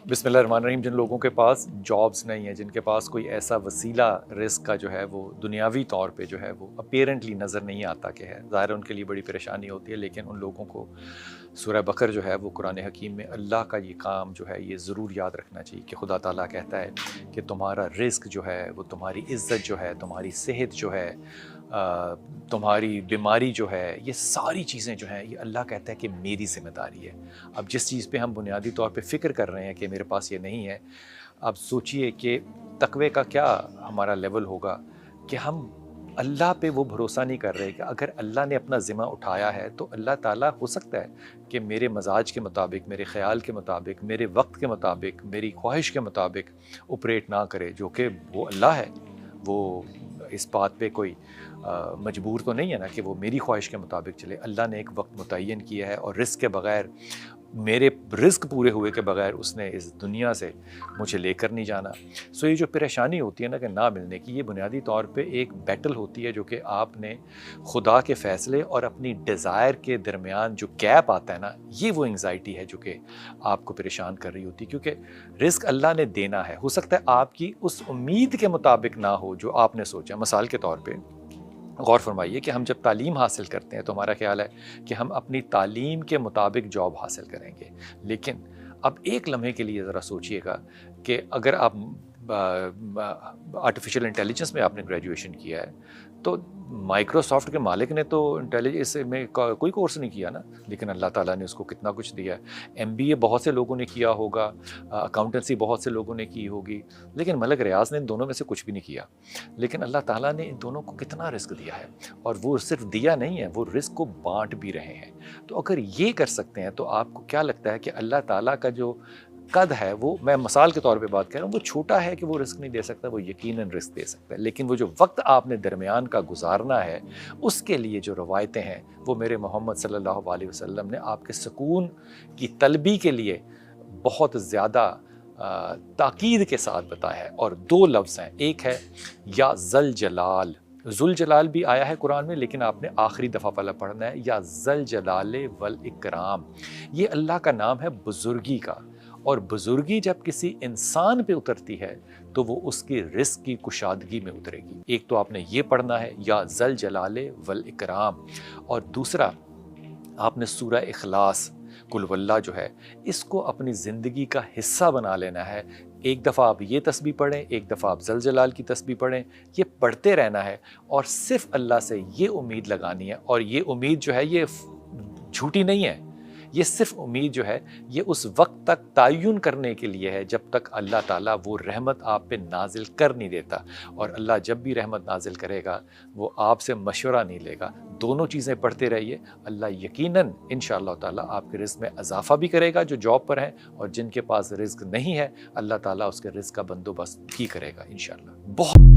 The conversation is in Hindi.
बिस्मिल्लाहिर्रहमानिर्रहीम। जिन लोगों के पास जॉब्स नहीं है, जिनके पास कोई ऐसा वसीला रिस्क का जो है वो दुनियावी तौर पे जो है वो अपीरेंटली नज़र नहीं आता कि है, ज़ाहिर उनके लिए बड़ी परेशानी होती है। लेकिन उन लोगों को सूरह बकर जो है वो कुरान हकीम में अल्लाह का ये काम जो है ये ज़रूर याद रखना चाहिए कि खुदा ताला कहता है कि तुम्हारा रिस्क जो है वो, तुम्हारी इज़्ज़त जो है, तुम्हारी सेहत जो है, तुम्हारी बीमारी जो है, ये सारी चीज़ें जो हैं ये अल्लाह कहता है कि मेरी ज़िम्मेदारी है। अब जिस चीज़ पे हम बुनियादी तौर पे फ़िक्र कर रहे हैं कि मेरे पास ये नहीं है, आप सोचिए कि तक़वे का क्या हमारा लेवल होगा कि हम अल्लाह पे वो भरोसा नहीं कर रहे कि अगर अल्लाह ने अपना ज़िम्मा उठाया है तो अल्लाह ताला हो सकता है कि मेरे मजाज के मुताबिक, मेरे ख़्याल के मुताबिक, मेरे वक्त के मुताबिक, मेरी ख्वाहिश के मुताबिक ऑपरेट ना करे, जो कि वो अल्लाह है। वो इस बात पे कोई मजबूर तो नहीं है ना कि वो मेरी ख्वाहिश के मुताबिक चले। अल्लाह ने एक वक्त मुतय्यन किया है और रिस्क के बग़ैर, मेरे रिस्क पूरे हुए के बग़ैर उसने इस दुनिया से मुझे लेकर नहीं जाना। सो ये जो परेशानी होती है ना कि ना मिलने की, ये बुनियादी तौर पे एक बैटल होती है जो कि आपने खुदा के फ़ैसले और अपनी डिज़ायर के दरमियान जो गैप आता है ना, ये वो एंग्ज़ायटी है जो कि आपको परेशान कर रही होती है। क्योंकि रिस्क अल्लाह ने देना है, हो सकता है आपकी उस उम्मीद के मुताबिक ना हो जो आपने सोचा। मिसाल के तौर पे गौर फरमाइए कि हम जब तालीम हासिल करते हैं तो हमारा ख्याल है कि हम अपनी तालीम के मुताबिक जॉब हासिल करेंगे। लेकिन अब एक लम्हे के लिए ज़रा सोचिएगा कि अगर आप आर्टिफिशियल इंटेलिजेंस में आपने ग्रेजुएशन किया है तो माइक्रोसॉफ्ट के मालिक ने तो इंटेलिजेंस में कोई कोर्स नहीं किया ना, लेकिन अल्लाह ताला ने उसको कितना कुछ दिया है। एमबीए बहुत से लोगों ने किया होगा, अकाउंटेंसी बहुत से लोगों ने की होगी, लेकिन मलिक रियाज ने इन दोनों में से कुछ भी नहीं किया। लेकिन अल्लाह ताला ने इन दोनों को कितना रिस्क दिया है, और वो सिर्फ दिया नहीं है, वो रिस्क को बांट भी रहे हैं। तो अगर ये कर सकते हैं तो आपको क्या लगता है कि अल्लाह ताला का जो कद है, वो, मैं मिसाल के तौर पे बात कर रहा हूँ, वो छोटा है कि वो रिस्क नहीं दे सकता, वो यकीनन रिस्क दे सकता है। लेकिन वो जो वक्त आपने दरमियान का गुजारना है, उसके लिए जो रवायतें हैं वो मेरे मोहम्मद सल्लल्लाहु अलैहि वसल्लम ने आपके सुकून की तलबी के लिए बहुत ज़्यादा ताकीद के साथ बताया है। और दो लफ्ज़ हैं, एक है या ज़ल जलाल, ज़ुल जलाल भी आया है कुरान में, लेकिन आपने आखिरी दफ़ा वाला पढ़ना है, या ज़ल जलाले वल इकराम। ये अल्लाह का नाम है बुज़ुर्गी का, और बुजुर्गी जब किसी इंसान पे उतरती है तो वो उसकी रिस्क की कुशादगी में उतरेगी। एक तो आपने ये पढ़ना है या ज़ल जलाले वल इकराम, और दूसरा आपने सूरह इखलास, कुल वल्लाह जो है, इसको अपनी ज़िंदगी का हिस्सा बना लेना है। एक दफ़ा आप ये तस्बीह पढ़ें, एक दफ़ा आप ज़ल जलाल की तस्बीह पढ़ें, ये पढ़ते रहना है और सिर्फ अल्लाह से ये उम्मीद लगानी है। और ये उम्मीद जो है ये झूठी नहीं है, ये सिर्फ उम्मीद जो है ये उस वक्त तक तयन करने के लिए है जब तक अल्लाह ताला वो रहमत आप पे नाजिल कर नहीं देता। और अल्लाह जब भी रहमत नाजिल करेगा वो आपसे मशवरा नहीं लेगा। दोनों चीज़ें पढ़ते रहिए, अल्लाह यकीनन इंशाअल्लाह ताला आपके रिज़्क़ में इजाफ़ा भी करेगा जो जॉब पर हैं, और जिनके पास रिज़्क़ नहीं है अल्लाह ताला उसके रिज़्क़ का बंदोबस्त भी करेगा इंशाअल्लाह। बहुत